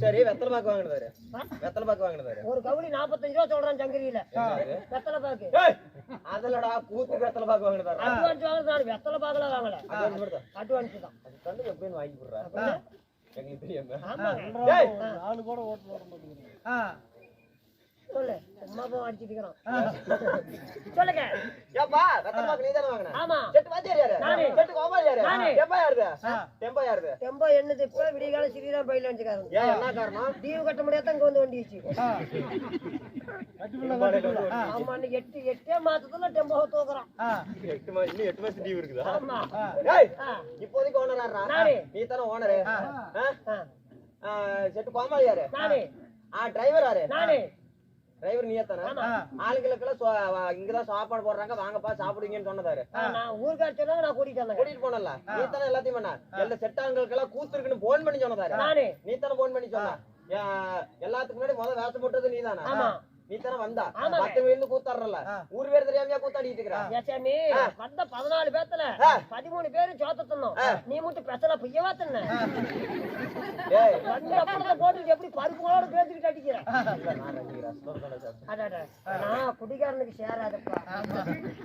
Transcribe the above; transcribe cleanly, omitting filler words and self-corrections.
சரி வெத்தலை பாக்கு வாங்கினதாரு வெத்தலை பாக்கு வாங்கினதாரு ஒரு கவுளி 45 ரூபா சொல்றான் சங்கரியில வெத்தலை பாக்கு அதலடா கூத்து வெத்தலை பாக்கு வாங்கினதாரு அட்வான்ஸ் வாங்குறது வெத்தலை பாக்குல வாங்கல அட்வான்ஸ் தான் அது கண்டு எப்படின்னு வாங்கி போடுறா எங்களுக்கு தெரியாம நாலு கூட ஓட்டு போட மாட்டேங்கிறேன் சொல்லு சும்மா போய் அடிச்சிட்டு இருக்கிறான் சொல்லுங்க ஏப்பா வெத்தலை பாக்கு நீதானே வாங்கின ஆமா செட்டு வாத்தியார் யாரு செட்டு கோபால் யாரு டெம்பா யாரு டெம்பா யாரு டெம்போ என்னது இப்ப விடிகால ஸ்ரீராம் பையில வந்துக்காரங்க ஏன் என்ன காரணம் டீவு கட்ட முடியாத இங்க வந்து வண்டிச்சு ஆமா இன்னைக்கு எட்டே மாசத்துல டெம்போ தூக்குறான் 8 மாசம் டீவ் இருக்குதா ஆமா ஏய் இப்போதைக்கு ஓனர் யாரா நீ தானே ஓனர் செட்டு கோபால் யாரு நானே டிரைவர் யாரு நானே டிரைவர் நீயே தானே ஆளுங்களுக்கெல்லாம் இங்கதான் சாப்பாடு போடுறாங்க வாங்கப்பா சாப்பிடுங்கன்னு சொன்னதாரு நான் ஊருக்கார சொன்னாங்க நான் கூட்டிட்டு வந்தேன் கூட்டிட்டு போனல நீ தானே எல்லாத்தையும் பண்ண எல்லா செட்டாங்களுக்கெல்லாம் கூத்து இருக்குன்னு போன் பண்ணி சொன்னதாரு நானே நீ தானே போன் பண்ணி சொன்ன எல்லாத்துக்கு முன்னாடி முதல்ல வேஷம் போட்டது நீ தானே நீ தானே வந்தா 10 பேருந்து கூத்தாடுறல ஊர் பேர் தெரியாமையா கூத்தாடிட்டு இருக்கிற வந்த 14 பேத்துல 13 பேரு சோத்தணும் நீ மட்டும் பெசல பிய்யவா தன்ன போட்டு எப்படி பருப்புகளோட பேசிக்கிட்டு அடிக்கிறேன் நான் குடிகாரனுக்கு சேராதப்பா